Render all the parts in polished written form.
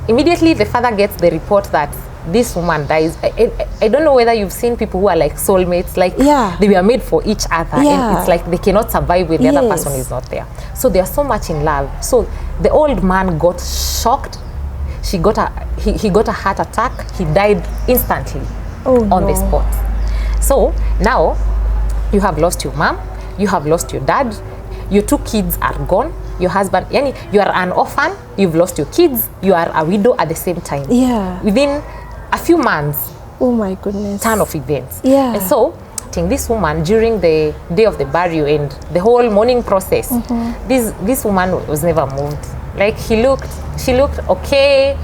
immediately the father gets the report that this woman dies. I don't know whether you've seen people who are like soulmates, like they were made for each other, and it's like they cannot survive when the other person is not there. So they are so much in love. So the old man got shocked. He got a heart attack. He died instantly on the spot. So now you have lost your mom, you have lost your dad, your 2 kids are gone, your husband, you are an orphan, you've lost your kids, you are a widow at the same time. Within a few months, oh my goodness, turn of events. And so this woman, during the day of the burial and the whole mourning process, this woman was never moved. Like she looked okay,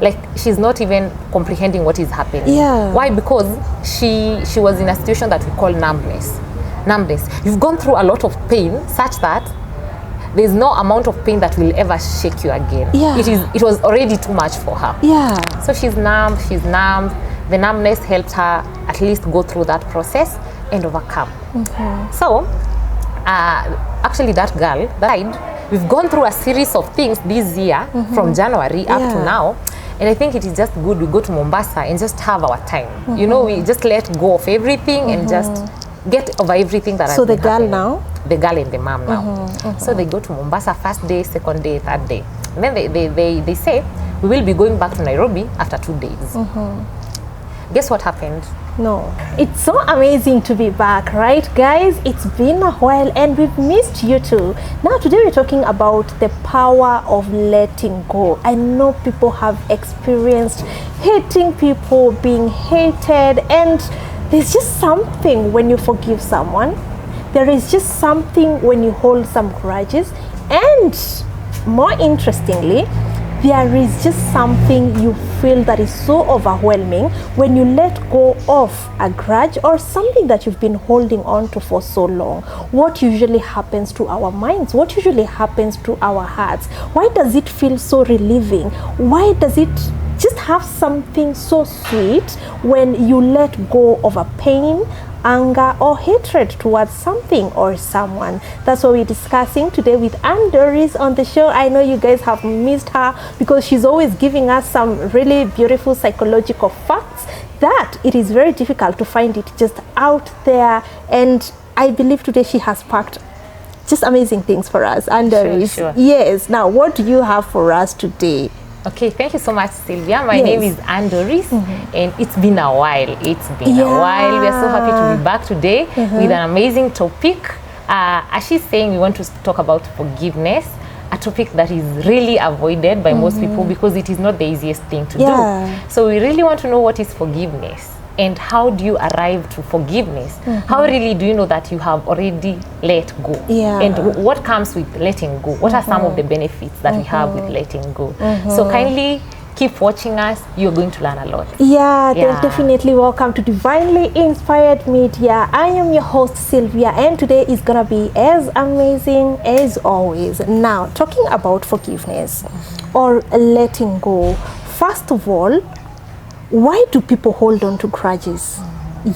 like she's not even comprehending what is happening. Why? Because she was in a situation that we call numbness. You've gone through a lot of pain such that there's no amount of pain that will ever shake you again. It was already too much for her. So she's numb. The numbness helped her at least go through that process and overcome. So actually that girl died. We've gone through a series of things this year, from January up to now, and I think it is just good we go to Mombasa and just have our time. You know, we just let go of everything and just get over everything that has been happening. The girl and the mom now. So they go to Mombasa first day, second day, third day. And then they say, we will be going back to Nairobi after 2 days. Guess what happened? No. It's so amazing to be back, right, guys? It's been a while and we've missed you too. Now, today we're talking about the power of letting go. I know people have experienced hating people, being hated, and there's just something when you forgive someone. There is just something when you hold some grudges, and more interestingly, there is just something you feel that is so overwhelming when you let go of a grudge or something that you've been holding on to for so long. What usually happens to our minds? What usually happens to our hearts? Why does it feel so relieving? Why does it just have something so sweet when you let go of a pain, anger, or hatred towards something or someone? That's what we're discussing today with Ann Doris on the show. I know you guys have missed her because she's always giving us some really beautiful psychological facts that it is very difficult to find it just out there. And I believe today she has packed just amazing things for us. Ann Doris, yes. Now, what do you have for us today? Okay, thank you so much, Sylvia. My name is Ann Doris, and it's been a while. It's been a while. We are so happy to be back today with an amazing topic. As she's saying, we want to talk about forgiveness, a topic that is really avoided by most people because it is not the easiest thing to do. So we really want to know what is forgiveness and how do you arrive to forgiveness? How really do you know that you have already let go? And what comes with letting go? What are some of the benefits that we have with letting go? So kindly keep watching us. You're going to learn a lot. Definitely. Welcome to Divinely Inspired Media. I am your host, Sylvia, and today is gonna be as amazing as always. Now, talking about forgiveness or letting go. First of all, why do people hold on to grudges?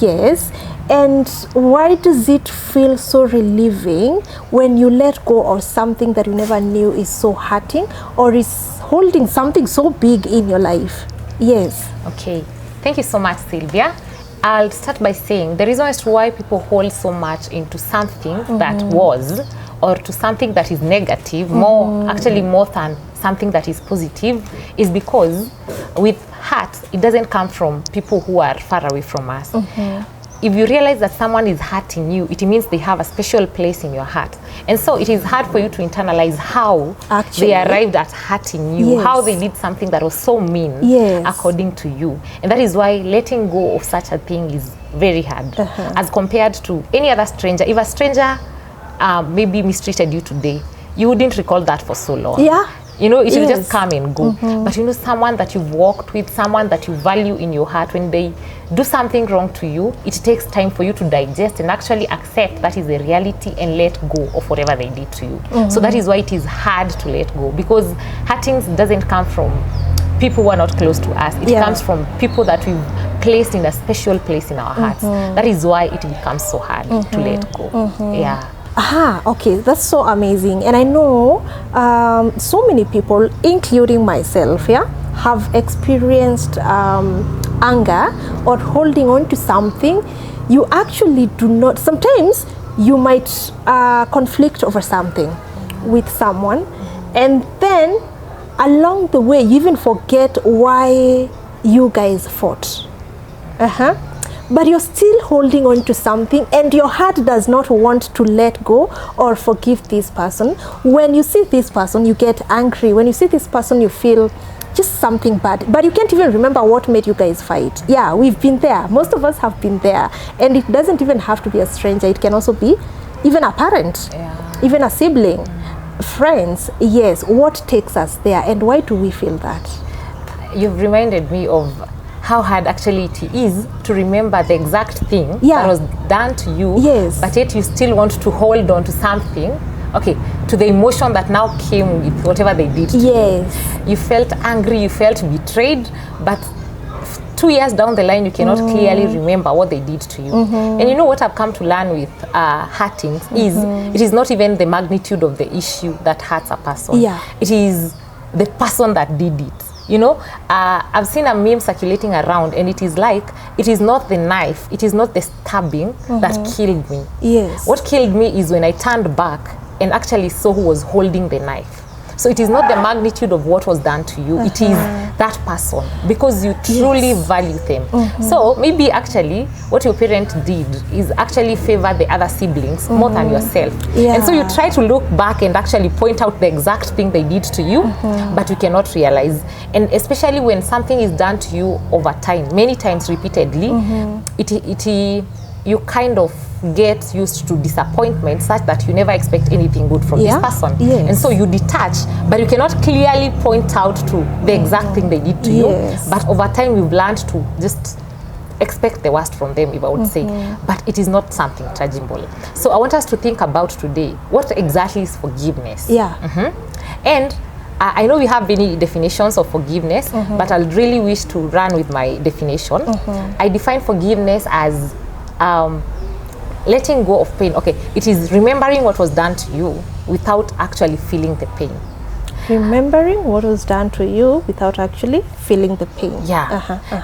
Yes, and why does it feel so relieving when you let go of something that you never knew is so hurting or is holding something so big in your life? Yes. Okay, thank you so much, Sylvia. I'll start by saying the reason as to why people hold so much into something that was or to something that is negative, more than something that is positive, is because with hurt, it doesn't come from people who are far away from us. If you realize that someone is hurting you, it means they have a special place in your heart. And so it is hard for you to internalize how they arrived at hurting you, how they did something that was so mean according to you. And that is why letting go of such a thing is very hard as compared to any other stranger. If a stranger maybe mistreated you today, you wouldn't recall that for so long. You know, it will just come and go. But you know, someone that you've walked with, someone that you value in your heart, when they do something wrong to you, it takes time for you to digest and actually accept that is the reality and let go of whatever they did to you. So that is why it is hard to let go, because hurting doesn't come from people who are not close to us. It comes from people that we've placed in a special place in our hearts. That is why it becomes so hard to let go. Okay, that's so amazing. And I know so many people, including myself, have experienced anger or holding on to something, you actually do not, sometimes you might conflict over something with someone, and then along the way you even forget why you guys fought. But you're still holding on to something, and your heart does not want to let go or forgive this person. When you see this person, you get angry. When you see this person, you feel just something bad, but you can't even remember what made you guys fight. Yeah, we've been there. Most of us have been there, and it doesn't even have to be a stranger. It can also be even a parent, even a sibling, friends. Yes, what takes us there, and why do we feel that? You've reminded me of how hard actually it is to remember the exact thing that was done to you, but yet you still want to hold on to something, to the emotion that now came with whatever they did to you. You felt angry, you felt betrayed, but 2 years down the line you cannot clearly remember what they did to you. And you know what I've come to learn with hurting is it is not even the magnitude of the issue that hurts a person. It is the person that did it. You know, I've seen a meme circulating around, and it is like, it is not the knife, it is not the stabbing that killed me. What killed me is when I turned back and actually saw who was holding the knife. So it is not the magnitude of what was done to you, it is that person, because you truly value them. So maybe actually what your parent did is actually favor the other siblings more than yourself. And so you try to look back and actually point out the exact thing they did to you, but you cannot realize. And especially when something is done to you over time, many times repeatedly, you kind of get used to disappointment such that you never expect anything good from this person. And so you detach, but you cannot clearly point out to the exact thing they did to you. But over time you've learned to just expect the worst from them, if I would say. But it is not something tangible. So I want us to think about today, what exactly is forgiveness? And I know we have many definitions of forgiveness, but I'll really wish to run with my definition. I define forgiveness as letting go of pain. It is remembering what was done to you without actually feeling the pain. Remembering what was done to you without actually feeling the pain.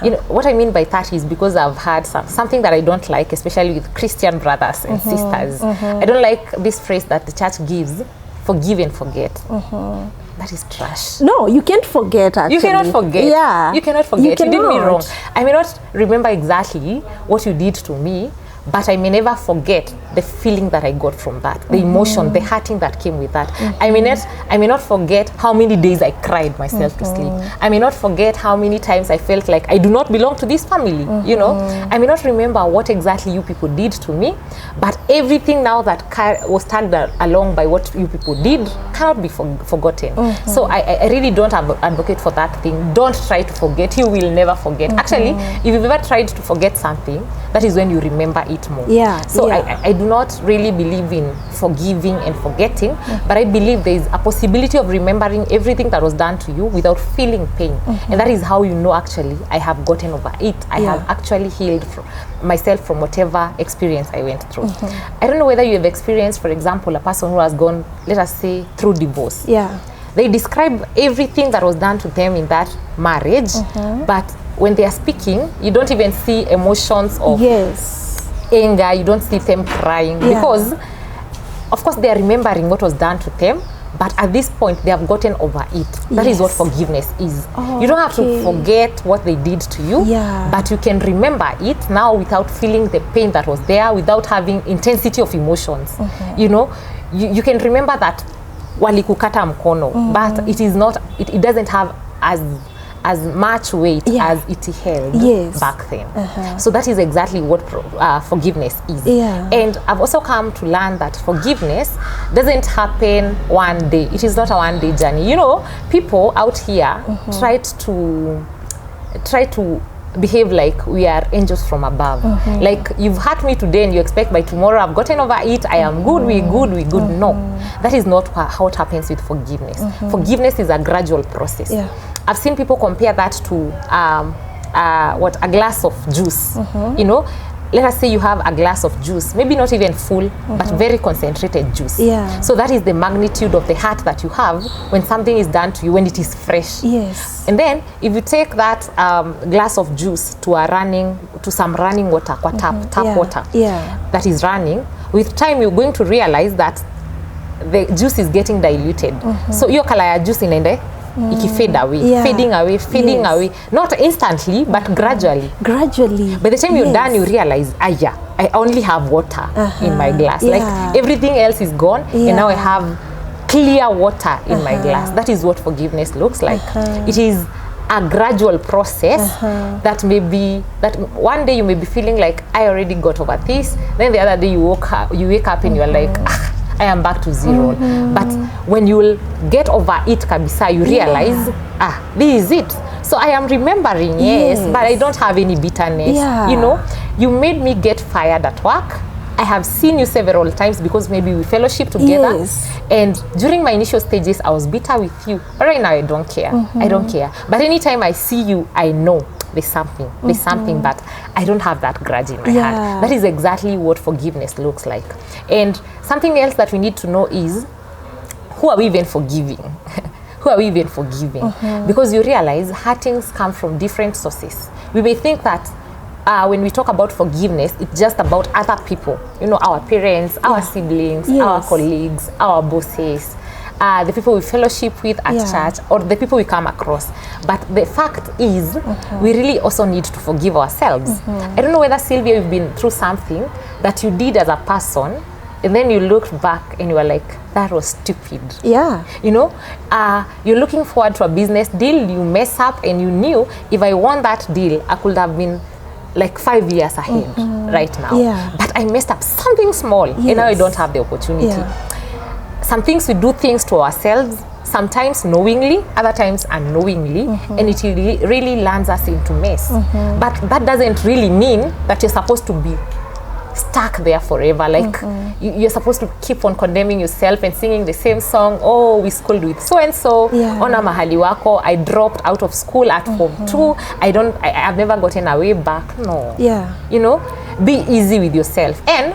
You know what I mean by that is because I've had something that I don't like, especially with Christian brothers and sisters. I don't like this phrase that the church gives, forgive and forget. That is trash. No, you can't forget, actually. You cannot forget. You cannot forget. You did me wrong. I may not remember exactly what you did to me, but I may never forget the feeling that I got from that, the emotion, the hurting that came with that. I may not forget how many days I cried myself to sleep. I may not forget how many times I felt like I do not belong to this family. You know, I may not remember what exactly you people did to me, but everything now that was tagged along by what you people did cannot be forgotten. So I really don't advocate for that thing. Don't try to forget. You will never forget. Actually, if you've ever tried to forget something, that is when you remember it more. So I do not really believe in forgiving and forgetting, but I believe there is a possibility of remembering everything that was done to you without feeling pain. And that is how you know actually I have gotten over it. I have actually healed myself from whatever experience I went through. I don't know whether you have experienced, for example, a person who has gone, let us say, through divorce. They describe everything that was done to them in that marriage, but when they are speaking, you don't even see emotions of anger, you don't see them crying, because of course they are remembering what was done to them, but at this point they have gotten over it. That is what forgiveness is. You don't have to forget what they did to you, but you can remember it now without feeling the pain that was there, without having intensity of emotions. You know, you can remember that walikukata mkono, but it is not, it doesn't have as much weight as it held back then. So that is exactly what forgiveness is. And I've also come to learn that forgiveness doesn't happen one day. It is not a one-day journey. You know, people out here try to behave like we are angels from above. Like, you've hurt me today and you expect by tomorrow I've gotten over it, I am good, we good. No, that is not how it happens with forgiveness. Forgiveness is a gradual process. I've seen people compare that to a glass of juice. You know, let us say you have a glass of juice, maybe not even full, but very concentrated juice. Yeah. So that is the magnitude of the heart that you have when something is done to you, when it is fresh. Yes. And then if you take that glass of juice to some running water, tap water that is running, with time you're going to realize that the juice is getting diluted. So your color ya juice inaende ikifade away, fading away, not instantly but gradually. By the time you're done, you realize, I only have water in my glass. Like everything else is gone, and now I have clear water in my glass. That is what forgiveness looks like. It is a gradual process that one day you may be feeling like, I already got over this. Then the other day you wake up and you're like, I am back to zero. But when you will get over it kabisa, you realize, this is it. So I am remembering, yes, but I don't have any bitterness. You know, you made me get fired at work. I have seen you several times because maybe we fellowship together. And during my initial stages, I was bitter with you. But right now, I don't care. I don't care. But anytime I see you, I know there's something. There's something, but I don't have that grudge in my heart. That is exactly what forgiveness looks like. And something else that we need to know is, who are we even forgiving? Who are we even forgiving? Because you realize hurtings come from different sources. We may think that when we talk about forgiveness, it's just about other people, you know, our parents, our siblings, our colleagues, our bosses, the people we fellowship with at church, or the people we come across. But the fact is, we really also need to forgive ourselves. I don't know whether, Sylvia, you've been through something that you did as a person, and then you looked back and you were like, that was stupid. You know, you're looking forward to a business deal, you mess up, and you knew if I won that deal, I could have been like 5 years ahead right now. But I messed up something small, and now I don't have the opportunity. Some things we do things to ourselves, sometimes knowingly, other times unknowingly, and it really lands us into mess. But that doesn't really mean that you're supposed to be stuck there forever. Like you're supposed to keep on condemning yourself and singing the same song. Oh, we schooled with so and so. Ona mahali wako. I dropped out of school at form 2. I've never gotten a way back. No. You know, be easy with yourself. And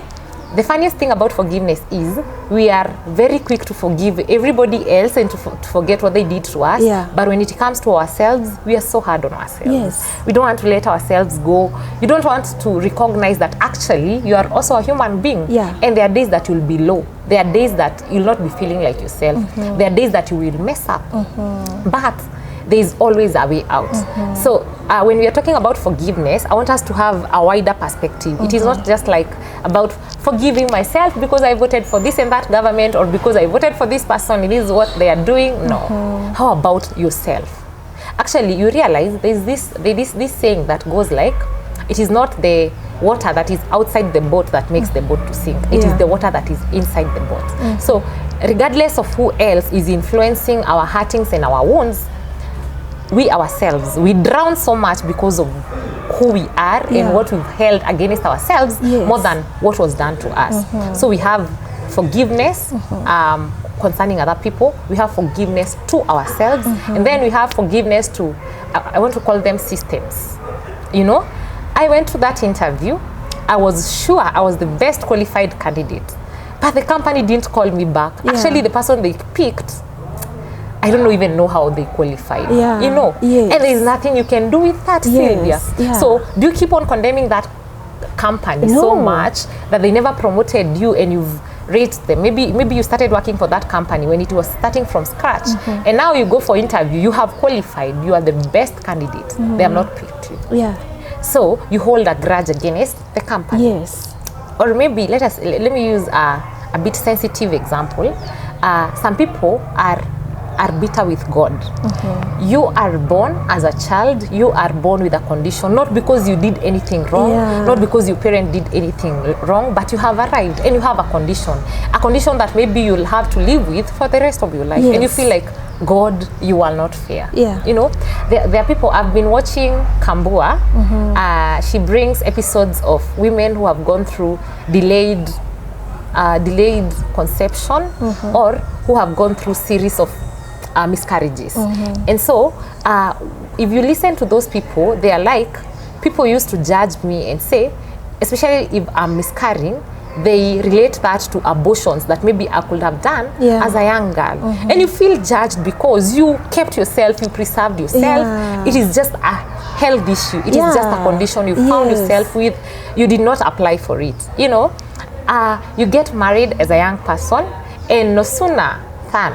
the funniest thing about forgiveness is we are very quick to forgive everybody else and to forget what they did to us. But when it comes to ourselves, we are so hard on ourselves. We don't want to let ourselves go. You don't want to recognize that actually you are also a human being. And there are days that you'll be low. There are days that you'll not be feeling like yourself. There are days that you will mess up. But there is always a way out. So when we are talking about forgiveness, I want us to have a wider perspective. It is not just like about forgiving myself because I voted for this and that government, or because I voted for this person, it is what they are doing. No. How about yourself? Actually, you realize there's this saying that goes like, it is not the water that is outside the boat that makes the boat to sink. It is the water that is inside the boat. So regardless of who else is influencing our hurtings and our wounds, we ourselves, we drown so much because of who we are and what we've held against ourselves more than what was done to us. So we have forgiveness concerning other people, we have forgiveness to ourselves, and then we have forgiveness to, I want to call them systems. You know, I went to that interview, I was sure I was the best qualified candidate, but the company didn't call me back. Actually, the person they picked, I don't even know how they qualified, you know, and there's nothing you can do with that, Sylvia. So do you keep on condemning that company so much that they never promoted you and you've rated them? Maybe you started working for that company when it was starting from scratch, and now you go for interview, you have qualified, you are the best candidate, they have not picked you. So you hold a grudge against the company. Or maybe let me use a bit sensitive example. Some people are bitter with God. You are born as a child, you are born with a condition, not because you did anything wrong, not because your parent did anything wrong, but you have arrived and you have a condition that maybe you'll have to live with for the rest of your life. And you feel like, God, you are not fair. You know, there are people, I've been watching Kambua, she brings episodes of women who have gone through delayed conception, or who have gone through series of miscarriages. And so if you listen to those people, they are like, people used to judge me and say, especially if I'm miscarrying, they relate that to abortions that maybe I could have done as a young girl. And you feel judged because you kept yourself, you preserved yourself. It is just a health issue. It is just a condition you found yourself with. You did not apply for it. You know, you get married as a young person, and no sooner than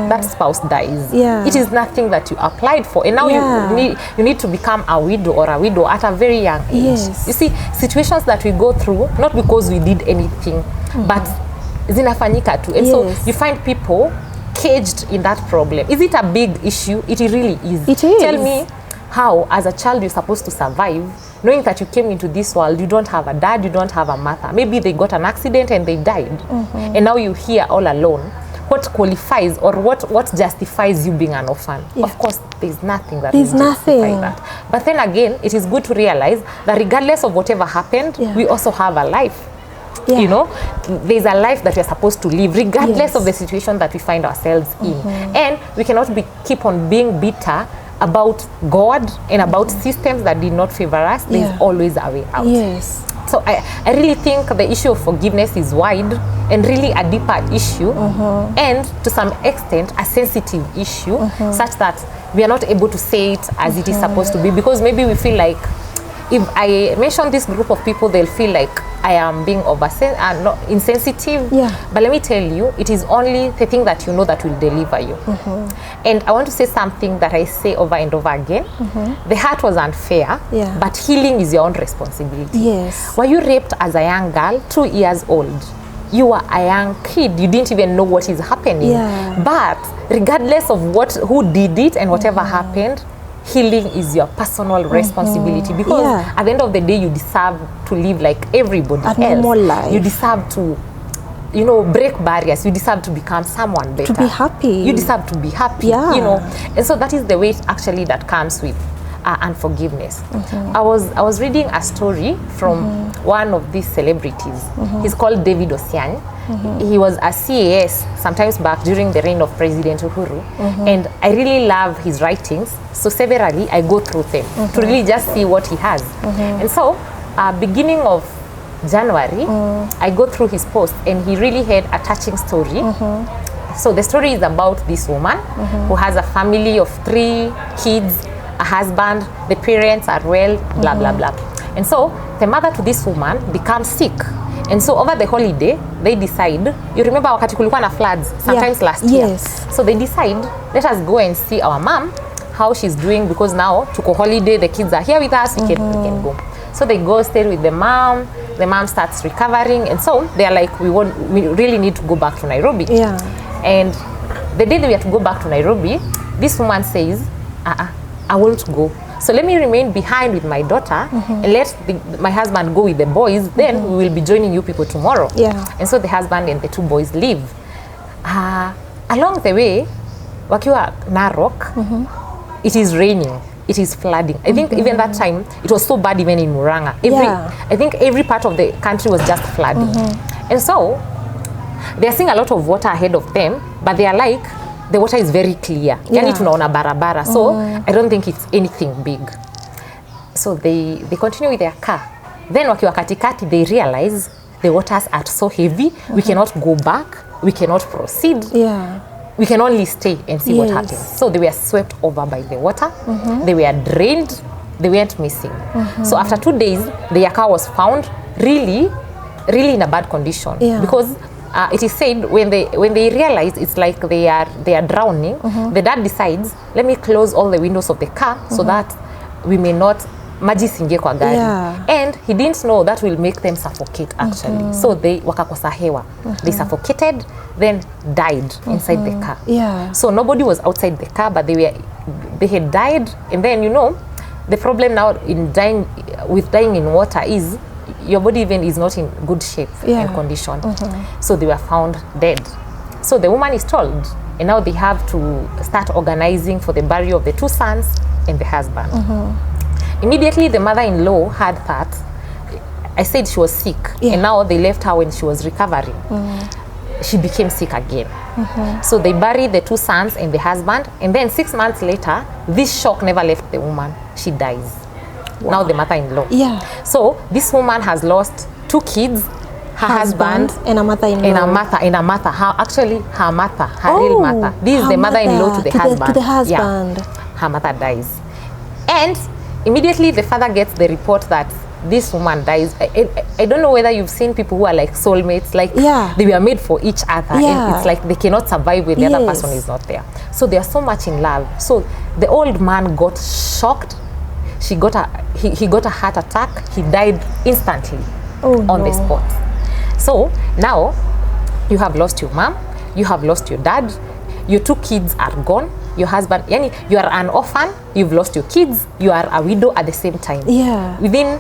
that spouse dies. It is nothing that you applied for, and now you need to become a widow or a widow at a very young age. You see, situations that we go through, not because we did anything, but zinafanyika tu. And so you find people caged in that problem. Is it a big issue? It really is. It is. Tell me how, as a child, you're supposed to survive, knowing that you came into this world, you don't have a dad, you don't have a mother. Maybe they got an accident and they died, and now you're here all alone. What qualifies or what justifies you being an orphan? Of course, there's nothing that will justify that. But then again, it is good to realize that regardless of whatever happened, we also have a life. You know, there's a life that we're supposed to live regardless of the situation that we find ourselves in. And we cannot keep on being bitter about God and about systems that did not favor us. There's always a way out. So I really think the issue of forgiveness is wide and really a deeper issue, and to some extent a sensitive issue, such that we are not able to say it as it is supposed to be, because maybe we feel like if I mention this group of people, they'll feel like I am being insensitive. But let me tell you, it is only the thing that you know that will deliver you. And I want to say something that I say over and over again. The hurt was unfair, but healing is your own responsibility. Were you raped as a young girl, 2 years old? You were a young kid, you didn't even know what is happening. But regardless of who did it and whatever happened, healing is your personal responsibility, because at the end of the day, you deserve to live like everybody else. Normal life. You deserve to, you know, break barriers. You deserve to become someone better. To be happy. You deserve to be happy, you know. And so that is the way actually that comes with unforgiveness. I was reading a story from one of these celebrities. He's called David Ocean. He was a CAS sometimes back during the reign of President Uhuru, and I really love his writings. So severally I go through them to really just see what he has. And so beginning of January, I go through his post, and he really had a touching story. So the story is about this woman who has a family of 3 kids, a husband, the parents are well, blah, blah, blah. And so the mother to this woman becomes sick. And so over the holiday, they decide, you remember wakati kulikuwa na floods sometimes last year. So they decide, let us go and see our mom, how she's doing, because now tuko holiday, the kids are here with us, we can go. So they go stay with the mom starts recovering, and so they're like, we really need to go back to Nairobi. And the day they were to go back to Nairobi, this woman says, I won't go. So let me remain behind with my daughter and let my husband go with the boys. Then we will be joining you people tomorrow. And so the husband and the 2 boys leave. Along the way, wakiwa Narok, it is raining. It is flooding. I think even that time, it was so bad even in Murang'a. I think every part of the country was just flooding. And so they are seeing a lot of water ahead of them, but they are like, the water is very clear. Yani tunaona barabara. So I don't think it's anything big. So they continue with their car. Then wakiwa katikati, they realize the waters are so heavy, we cannot go back, we cannot proceed. We can only stay and see what happens. So they were swept over by the water. They were drained. They went missing. So after 2 days, their car was found really in a bad condition, because it is said when they realize it's like they are drowning, the dad decides, let me close all the windows of the car so that we may not maji singie kwa gari. And he didn't know that will make them suffocate actually. So they wakakosa hewa. They suffocated, then died inside the car. So nobody was outside the car, but they had died. And then, you know, the problem now in dying in water is your body even is not in good shape and condition. So they were found dead. So the woman is told, and now they have to start organizing for the burial of the 2 sons and the husband. Immediately the mother-in-law had that. I said she was sick, and now they left her when she was recovering. She became sick again. So they buried the 2 sons and the husband, and then 6 months later, this shock never left the woman. She dies. now the mother-in-law. Yeah. So this woman has lost 2 kids, her husband and a mother-in-law. And a mother. Her mother, her real mother. This is the mother-in-law to the husband. To the husband. Yeah. Her mother dies. And immediately the father gets the report that this woman dies. I don't know whether you've seen people who are like soulmates, like they were made for each other. Yeah. And it's like they cannot survive when the other person is not there. So they are so much in love. So the old man got shocked. He got a heart attack. He died instantly on the spot. So now you have lost your mom, you have lost your dad, your 2 kids are gone, your husband, you are an orphan, you've lost your kids, you are a widow at the same time. Yeah. Within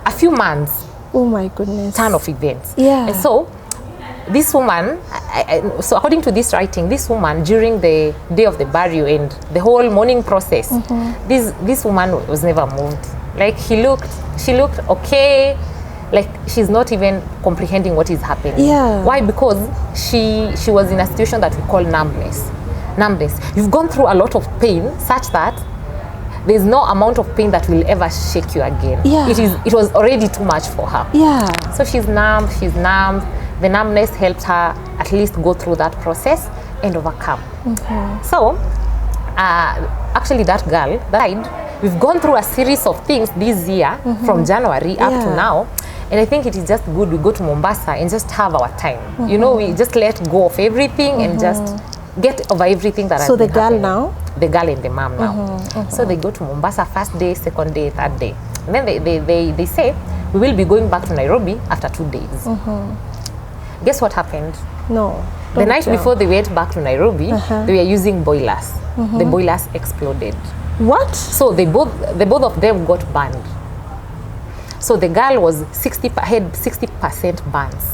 a few months. Oh my goodness. Turn of events. Yeah. And so this woman, so according to this writing, this woman during the day of the burial and the whole mourning process, this woman was never moved. Like she looked okay. Like she's not even comprehending what is happening. Yeah. Why? Because she was in a situation that we call numbness. You've gone through a lot of pain such that there's no amount of pain that will ever shake you again. Yeah. It was already too much for her. Yeah. So she's numb. The numbness helped her at least go through that process and overcome. So actually that girl died. We've gone through a series of things this year from January up to now. And I think it is just good we go to Mombasa and just have our time. You know, we just let go of everything and just get over everything that has been happening. So the girl now? The girl and the mom now. So they go to Mombasa first day, second day, third day. And then they say, we will be going back to Nairobi after 2 days. Guess what happened? No. The night before they went back to Nairobi, they were using boilers. The boilers exploded. What? So the both of them got burned. So the girl was had 60% burns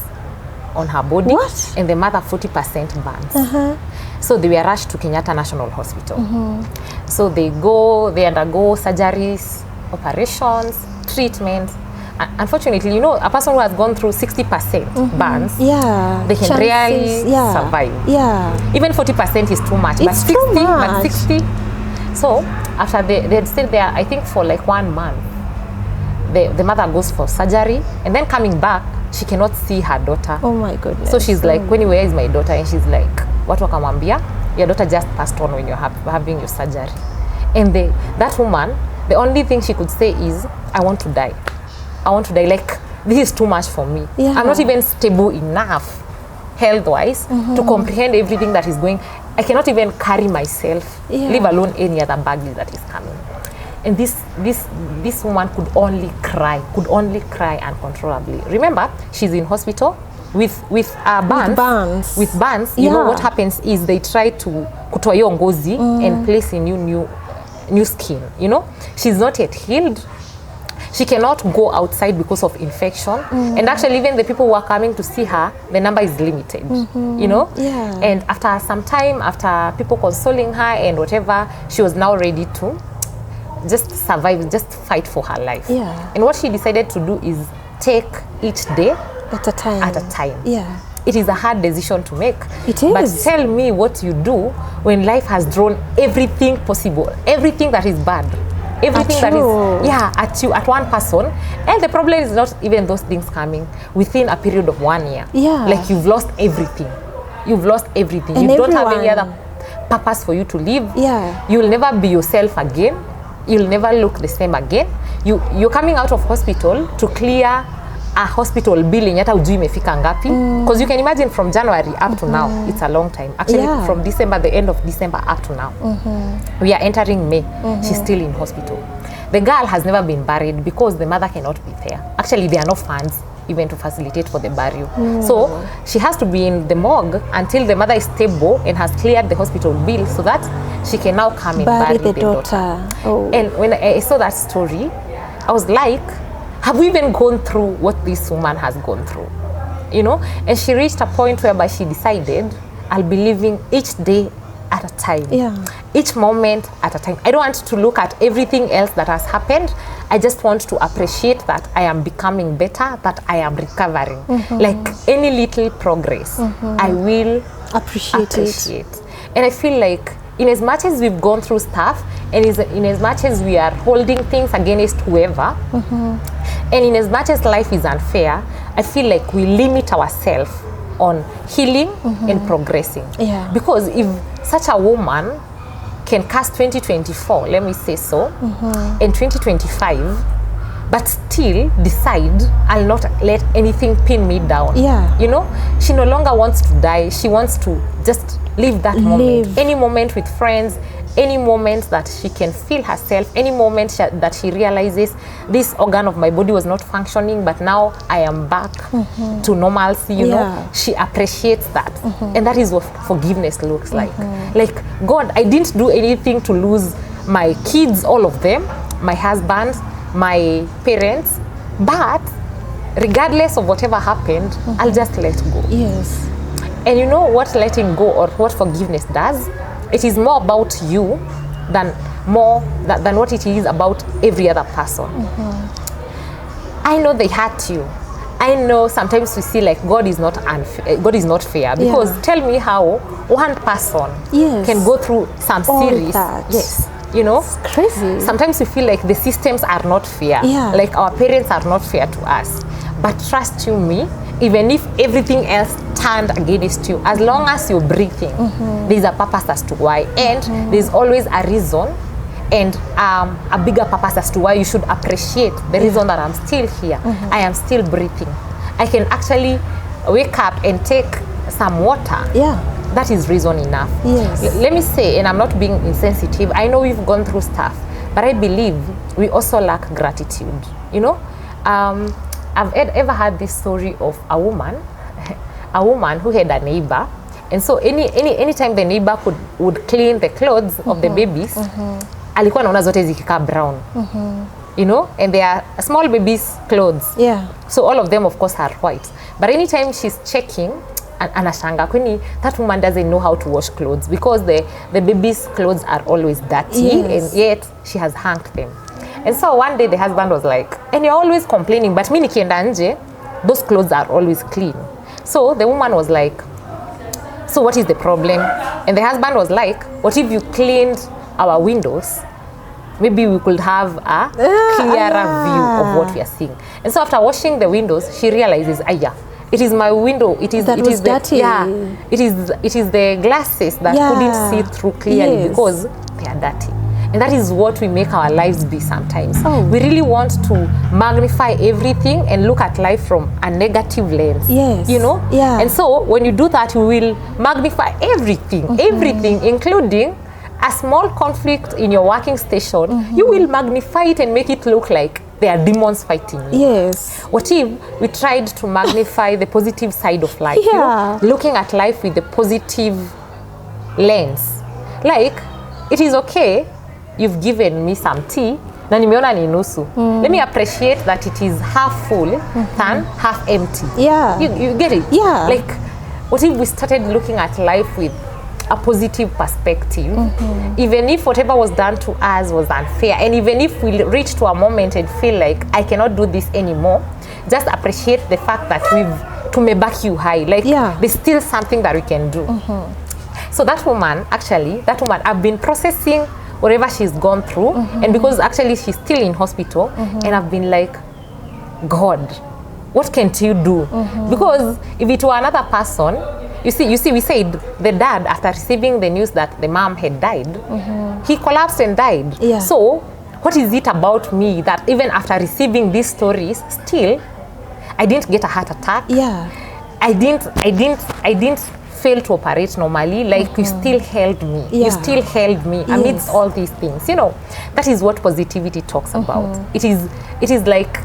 on her body. What? And the mother 40% burns. So they were rushed to Kenyatta National Hospital. So they undergo surgeries, operations, treatments. Unfortunately, you know, a person who has gone through 60% burns, they can rarely survive. Yeah. Even 40% is too much. It's too much. But 60. So after they'd stayed there, I think for like 1 month, the mother goes for surgery, and then coming back, she cannot see her daughter. Oh my goodness. So she's like, when where is my daughter? And she's like, what wakamwambia? Your daughter just passed on when you're having your surgery. And that woman, the only thing she could say is, I want to die. I want to die. Like, this is too much for me. Yeah. I'm not even stable enough health-wise to comprehend everything that is going. I cannot even carry myself, leave alone any other baggage that is coming. And this woman could only cry uncontrollably. Remember, she's in hospital with burns. With burns, you know what happens is they try to kutoa hiyo ngozi and place in new skin. You know, she's not yet healed. She cannot go outside because of infection. And actually, even the people who are coming to see her, the number is limited, you know? Yeah. And after some time, after people consoling her and whatever, she was now ready to just survive, just fight for her life. Yeah. And what she decided to do is take each day at a time. Yeah. It is a hard decision to make. It is. But tell me what you do when life has thrown everything possible, everything that is bad. Everything that is at you, at one person, and the problem is not even those things coming within a period of 1 year. Yeah. Like you've lost everything. And you don't have any other purpose for you to live. Yeah. You'll never be yourself again. You'll never look the same again. You're coming out of hospital to clear a hospital bill yenye hata ujui imefika ngapi, because you can imagine from January up to now, it's a long time. Actually, from December, the end of December up to now, we are entering May. She's still in hospital. The girl has never been buried because the mother cannot be there. Actually, there are no funds even to facilitate for the burial. So she has to be in the morgue until the mother is stable and has cleared the hospital bill so that she can now come and bury the daughter. And when I saw that story, I was like, have we even gone through what this woman has gone through? You know? And she reached a point whereby she decided, I'll be living each day at a time. Yeah. Each moment at a time. I don't want to look at everything else that has happened. I just want to appreciate that I am becoming better, that I am recovering. Like any little progress, I will appreciate it. And I feel like in as much as we've gone through stuff, and in as much as we are holding things against whoever, and in as much as life is unfair, I feel like we limit ourselves on healing and progressing. Yeah. Because if such a woman can cast 2024, let me say so, and 2025, but still decide I'll not let anything pin me down. Yeah. You know, she no longer wants to die. She wants to just live that moment. Any moment with friends, any moment that she can feel herself, any moment that she realizes this organ of my body was not functioning, but now I am back to normalcy, you know, she appreciates that. And that is what forgiveness looks like. Like, God, I didn't do anything to lose my kids, all of them, my husband, my parents, but regardless of whatever happened, I'll just let go. Yes. And you know what letting go or what forgiveness does? It is more about you than what it is about every other person. I know they hurt you. I know sometimes we see like God is not fair, because tell me how one person can go through some series. Yes. You know, it's crazy. Sometimes we feel like the systems are not fair. Like our parents are not fair to us. But trust you me, even if everything else turned against you, as long as you're breathing, there's a purpose as to why. And there's always a reason and a bigger purpose as to why you should appreciate the reason that I'm still here. I am still breathing. I can actually wake up and take some water. That is reason enough. Let me say, and I'm not being insensitive, I know we've gone through stuff, but I believe we also lack gratitude. You know, I've ever had this story of a woman who had a neighbor, and so anytime the neighbor would clean the clothes of the babies, alikuwa naona zote zikikaa brown. You know, and they are small babies' clothes. So all of them, of course, are white. But anytime she's checking, anashanga kwani that woman doesn't know how to wash clothes, because the baby's clothes are always dirty, and yet she has hung them. And so one day the husband was like, and you're always complaining, but mi nikienda nje, those clothes are always clean. So the woman was like, so what is the problem? And the husband was like, what if you cleaned our windows? Maybe we could have a clearer view of what we are seeing. And so after washing the windows, she realizes, it is my window. It is dirty. It is the glasses that couldn't see through clearly because they are dirty. And that is what we make our lives be sometimes. We really want to magnify everything and look at life from a negative lens. You know? And so when you do that, you will magnify everything, everything, including a small conflict in your working station. You will magnify it and make it look like there are demons fighting you. What if we tried to magnify the positive side of life? You know? Looking at life with a positive lens. Like, it is okay, you've given me some tea, na nimeona ni nusu. Let me appreciate that it is half full than half empty. You get it? Like, what if we started looking at life with a positive perspective, even if whatever was done to us was unfair, and even if we reach to a moment and feel like I cannot do this anymore, just appreciate the fact that tumebaki you high, like there's still something that we can do. So that woman, I've been processing whatever she's gone through, and because actually she's still in hospital, and I've been like, God, what can you do? Because if it were another person, you see, we said the dad, after receiving the news that the mom had died, he collapsed and died. So what is it about me that even after receiving these stories, still I didn't get a heart attack? I didn't fail to operate normally. Like you still held me. You still held me amidst all these things. You know, that is what positivity talks about. It is like,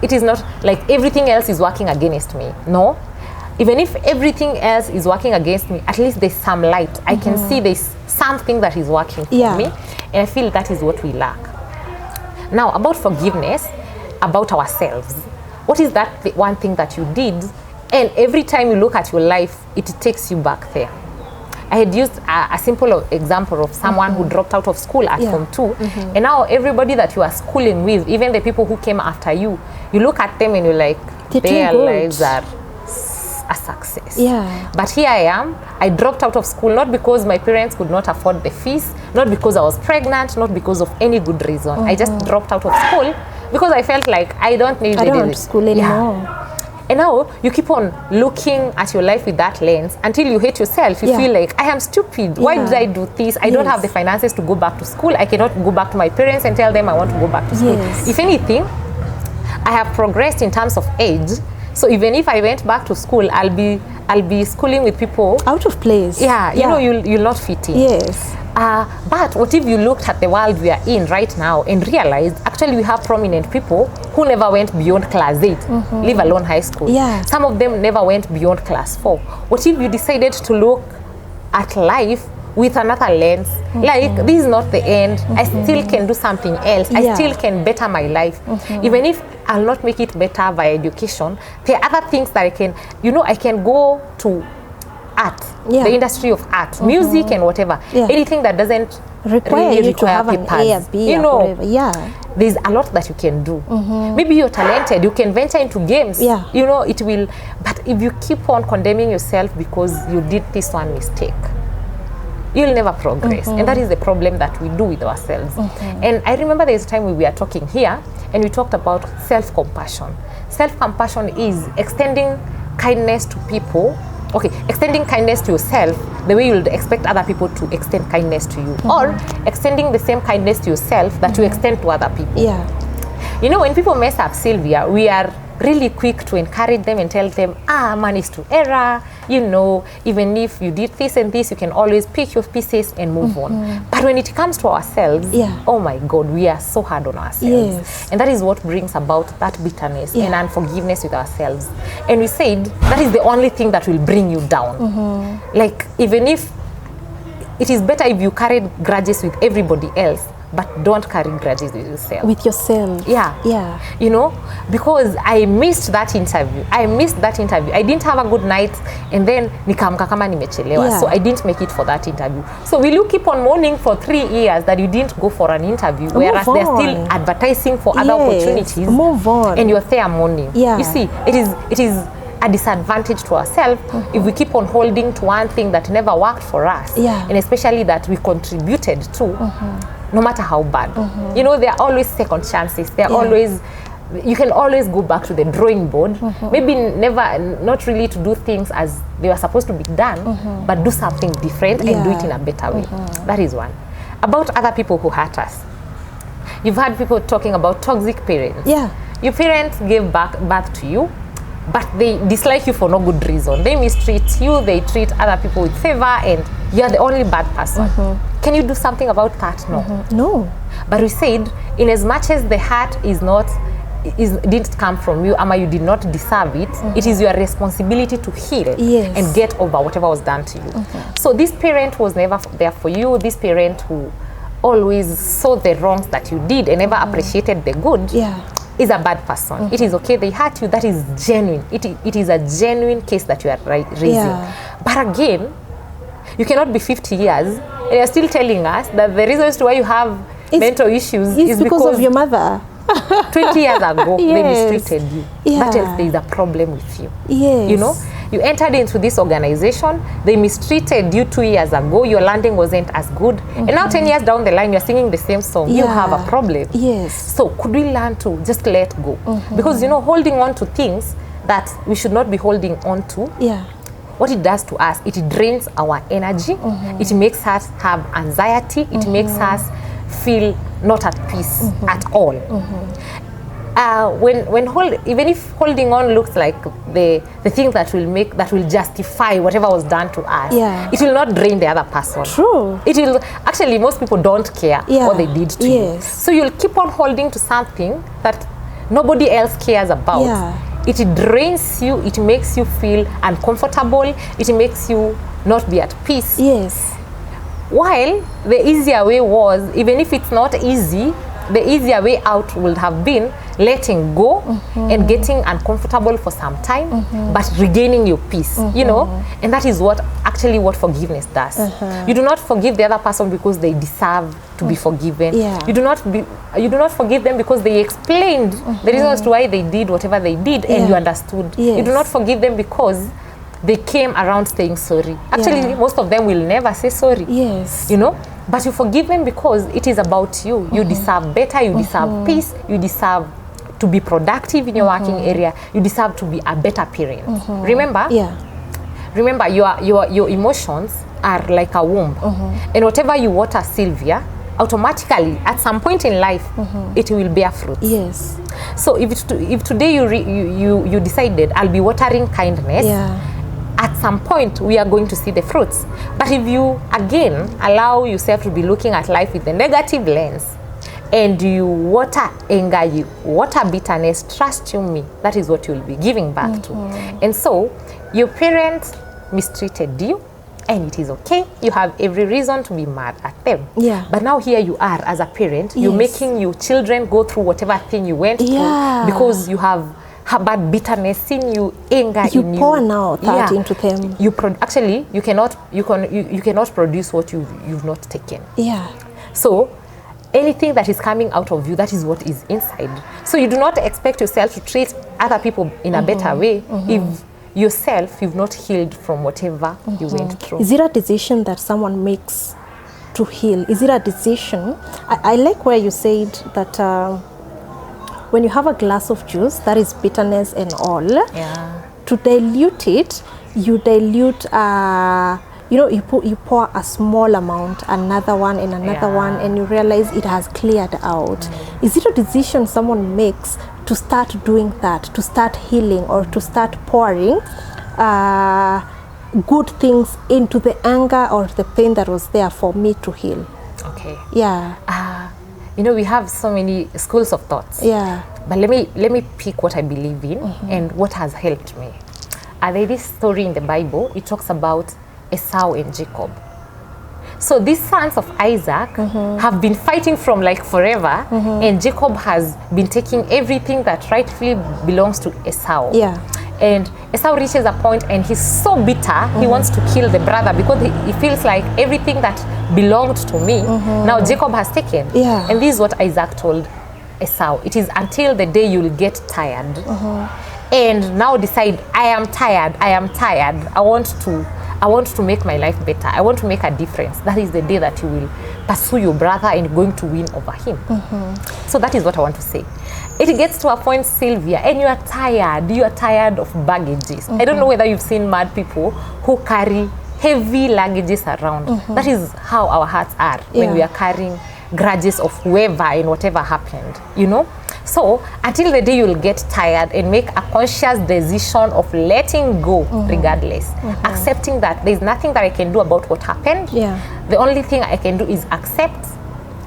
it is not like everything else is working against me. No. Even if everything else is working against me, at least there's some light. I can see there's something that is working for me. And I feel that is what we lack. Now, about forgiveness, about ourselves. What is that one thing that you did? And every time you look at your life, it takes you back there. I had used a simple example of someone who dropped out of school at Form 2. And now everybody that you are schooling with, even the people who came after you, you look at them and you're like, their lives are a success. Yeah. But here I am, I dropped out of school, not because my parents could not afford the fees, not because I was pregnant, not because of any good reason. I just dropped out of school because I felt like I don't need I don't want school anymore. Yeah. And now you keep on looking at your life with that lens until you hate yourself. You feel like, I am stupid. Why did I do this? I don't have the finances to go back to school. I cannot go back to my parents and tell them I want to go back to school. If anything, I have progressed in terms of age. So even if I went back to school, I'll be schooling with people out of place. Yeah, you know, you'll not fit in. Yes. But what if you looked at the world we are in right now and realized actually we have prominent people who never went beyond class 8, leave alone high school. Yeah. Some of them never went beyond class 4. What if you decided to look at life with another lens? Like, this is not the end. I still can do something else. I still can better my life. Even if I'll not make it better by education, there are other things that I can, you know, I can go to art, the industry of art, music and whatever. Anything that doesn't require really you to have papers. an A, a B, you or know, whatever. there's a lot that you can do. Maybe you're talented, you can venture into games. You know, it will, but if you keep on condemning yourself because you did this one mistake, you'll never progress. And that is the problem that we do with ourselves. And I remember there's a time we were talking here and we talked about self-compassion. Self-compassion is extending kindness to people. Okay, extending kindness to yourself the way you would expect other people to extend kindness to you, or extending the same kindness to yourself that you extend to other people. You know, when people mess up, Sylvia, we are really quick to encourage them and tell them, man is to error, you know, even if you did this and this, you can always pick your pieces and move on. But when it comes to ourselves, oh my God, we are so hard on ourselves. And that is what brings about that bitterness and unforgiveness with ourselves. And we said, that is the only thing that will bring you down. Like, even if it is better if you carried grudges with everybody else, but don't carry grudges with yourself. With yourself. You know, because I missed that interview. I didn't have a good night, and then nikamka kama nimechelewa. So I didn't make it for that interview. So will you keep on mourning for 3 years that you didn't go for an interview, whereas they're still advertising for other opportunities? Move on. And you're there mourning. You see, it is a disadvantage to ourselves if we keep on holding to one thing that never worked for us, and especially that we contributed to. No matter how bad. You know, there are always second chances. There are always, you can always go back to the drawing board. Maybe not really to do things as they were supposed to be done, but do something different and do it in a better way. That is one. About other people who hurt us. You've heard people talking about toxic parents. Your parents gave birth to you, but they dislike you for no good reason. They mistreat you, they treat other people with favor, and you're the only bad person. Can you do something about that? No. No. But we said, in as much as the hurt didn't come from you, ama you did not deserve it, it is your responsibility to heal and get over whatever was done to you. So this parent was never there for you. This parent who always saw the wrongs that you did and never appreciated the good is a bad person. It is okay, they hurt you. That is genuine. It is a genuine case that you are raising. But again, you cannot be 50 years and you're still telling us that the reasons why you have mental issues is because of your mother. 20 years ago, they mistreated you. That else, there is a problem with you. You know, you entered into this organization, they mistreated you 2 years ago, your landing wasn't as good, and now 10 years down the line, you're singing the same song. You have a problem. So could we learn to just let go? Because, you know, holding on to things that we should not be holding on to, what it does to us, it drains our energy, it makes us have anxiety, it makes us feel not at peace at all. Even if holding on looks like the thing that will justify whatever was done to us, it will not drain the other person. True. It will actually, most people don't care what they did to you. So you'll keep on holding to something that nobody else cares about. It drains you, it makes you feel uncomfortable, it makes you not be at peace. While the easier way was, even if it's not easy, the easier way out would have been letting go and getting uncomfortable for some time, but regaining your peace, you know? And that is what forgiveness does. You do not forgive the other person because they deserve to be forgiven. You do not forgive them because they explained the reasons why they did whatever they did and you understood. You do not forgive them because they came around saying sorry. Actually, Yeah. most of them will never say sorry. Yes. You know, but you forgive them because it is about you. You deserve better, you deserve peace, you deserve to be productive in your working area, you deserve to be a better parent. Remember? Yeah. Remember, your emotions are like a womb. And whatever you water, Sylvia, automatically, at some point in life, it will bear fruit. Yes. So if today you decided, I'll be watering kindness, Yeah. at some point we are going to see the fruits. But if you again allow yourself to be looking at life with a negative lens, and you water anger, you water bitterness, trust you me, that is what you'll be giving back to. And so your parents mistreated you, and it is okay. You have every reason to be mad at them. Yeah. But now here you are as a parent, you're Yes. making your children go through whatever thing you went Yeah. through because you have harbored bitterness in you, anger You in you. pour now that into them. Actually, you cannot produce what you've not taken. Yeah. So anything that is coming out of you, that is what is inside. So you do not expect yourself to treat other people in a better way if yourself you've not healed from whatever you went through. Is it a decision that someone makes to heal? Is it a decision? I like where you said that when you have a glass of juice, that is bitterness and all, Yeah. to dilute it, you dilute, you pour a small amount, another one and another Yeah. one, and you realize it has cleared out. Is it a decision someone makes to start doing that, to start healing, or to start pouring good things into the anger or the pain that was there for me to heal? Okay. Yeah. We have so many schools of thoughts. Yeah. But let me pick what I believe in and what has helped me. There is this story in the Bible. It talks about Esau and Jacob. So these sons of Isaac have been fighting from like forever, and Jacob has been taking everything that rightfully belongs to Esau. Yeah. And Esau reaches a point and he's so bitter, he wants to kill the brother because he feels like everything that belonged to me, now Jacob has taken. Yeah. And this is what Isaac told Esau. It is until the day you'll get tired. And now decide, I am tired. I want to make my life better. I want to make a difference. That is the day that you will pursue your brother and going to win over him. So that is what I want to say. It gets to a point, Sylvia, and you are tired. You are tired of baggages. I don't know whether you've seen mad people who carry heavy luggages around. That is how our hearts are when we are carrying grudges of whoever and whatever happened, So until the day you'll get tired and make a conscious decision of letting go regardless, accepting that there's nothing that I can do about what happened. Yeah. The only thing I can do is accept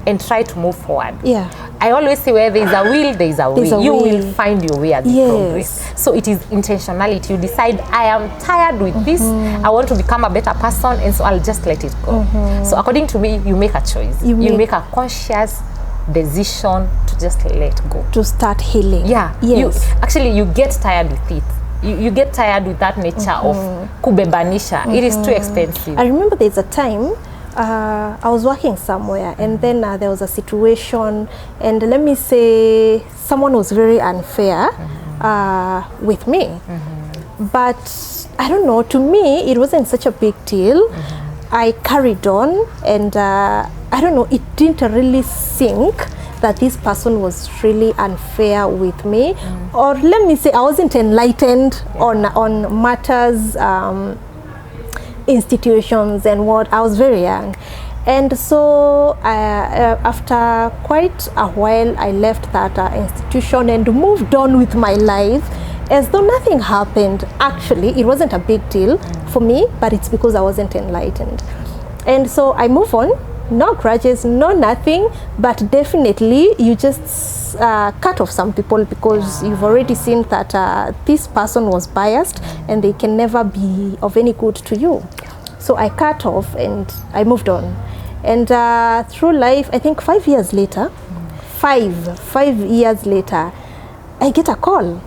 and try to move forward. Yeah. I always say where there's a will, there's a way. You will find your way as you progress. So it is intentionality. You decide, I am tired with this. I want to become a better person, and so I'll just let it go. So according to me, you make a choice. You make a conscious decision to just let go. To start healing. Yeah. Yes. You get tired with it. You get tired with that nature of kubebanisha. It is too expensive. I remember there's a time I was working somewhere, and then there was a situation, and let me say someone was very unfair with me. But I don't know, to me it wasn't such a big deal. I carried on, and I don't know, it didn't really sink that this person was really unfair with me, or let me say I wasn't enlightened on matters, institutions and what. I was very young, and so after quite a while I left that institution and moved on with my life as though nothing happened. Actually, it wasn't a big deal for me, but it's because I wasn't enlightened. And so I move on, no grudges, no nothing, but definitely you just cut off some people because you've already seen that this person was biased and they can never be of any good to you. So I cut off and I moved on. And through life, I think 5 years later, 5 years later, I get a call.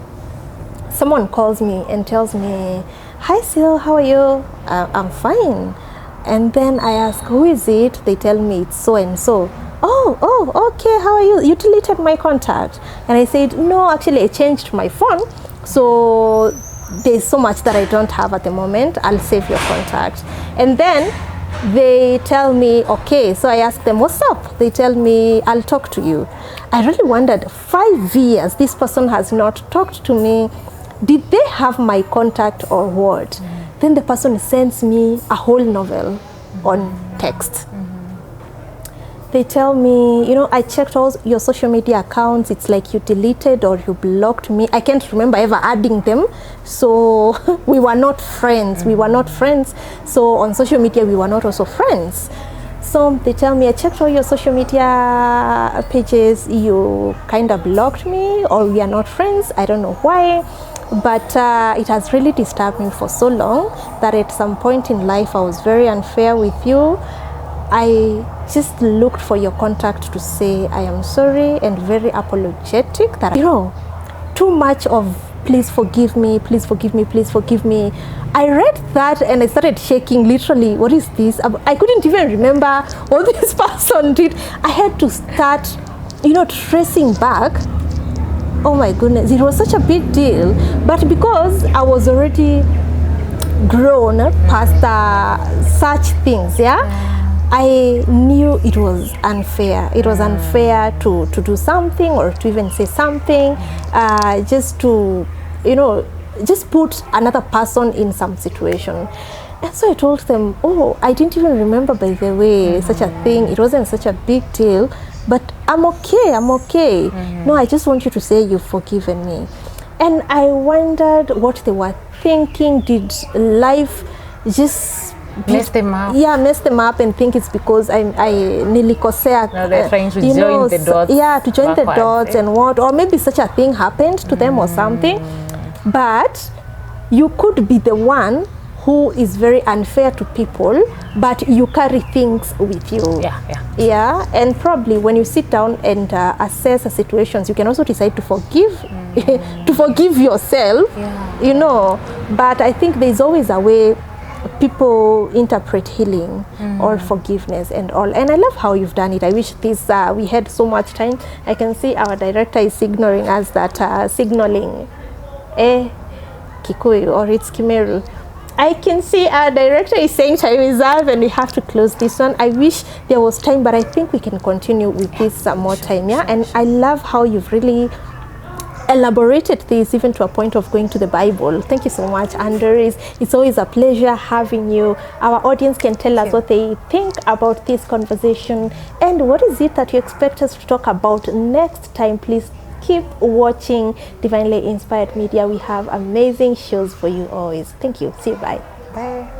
Someone calls me and tells me, "Hi Sil, how are you?" "I'm fine." And then I ask, "Who is it?" They tell me it's so and so. Oh, okay, how are you? You deleted my contact. And I said, "No, actually I changed my phone. So there's so much that I don't have at the moment. I'll save your contact. And then they tell me, okay. So I ask them, what's up? They tell me, I'll talk to you. I really wondered, 5 years, this person has not talked to me. Did they have my contact or what? Then the person sends me a whole novel on text. They tell me, you know, I checked all your social media accounts. It's like you deleted or you blocked me. I can't remember ever adding them. So we were not friends. We were not friends. So on social media, we were not also friends. So they tell me, I checked all your social media pages. You kind of blocked me, or we are not friends. I don't know why. But it has really disturbed me for so long that at some point in life, I was very unfair with you. I just looked for your contact to say I am sorry and very apologetic that, you know, too much of please forgive me, please forgive me, please forgive me. I read that and I started shaking, literally, what is this? I couldn't even remember what this person did. I had to start, you know, tracing back. Oh my goodness, it was such a big deal. But because I was already grown past such things, yeah, I knew it was unfair. It was unfair to do something or to even say something, just to, you know, just put another person in some situation. And so I told them, oh, I didn't even remember, by the way, such a thing. It wasn't such a big deal, but I'm okay, I'm okay. No, I just want you to say you've forgiven me. And I wondered what they were thinking. Did life just mess them up? Yeah, mess them up and think it's because I nilikosea. No, they're trying to join the dots. Yeah, to join backwards, the dots and what, or maybe such a thing happened to them or something. But you could be the one who is very unfair to people, but you carry things with you. Yeah, and probably when you sit down and assess the situations, you can also decide to forgive, to forgive yourself, you know. But I think there's always a way people interpret healing or forgiveness and all. And I love how you've done it. I wish this, we had so much time. I can see our director is signaling us that, signaling, Kikuyu, or it's Kimeru. I can see our director is saying time is up and we have to close this one. I wish there was time, but I think we can continue with this some more time, yeah? And I love how you've really elaborated this even to a point of going to the Bible. Thank you so much, Anders. It's always a pleasure having you. Our audience can tell us what they think about this conversation and what is it that you expect us to talk about next time. Please keep watching Divinely Inspired Media. We have amazing shows for you always. Thank you. See you. Bye. Bye.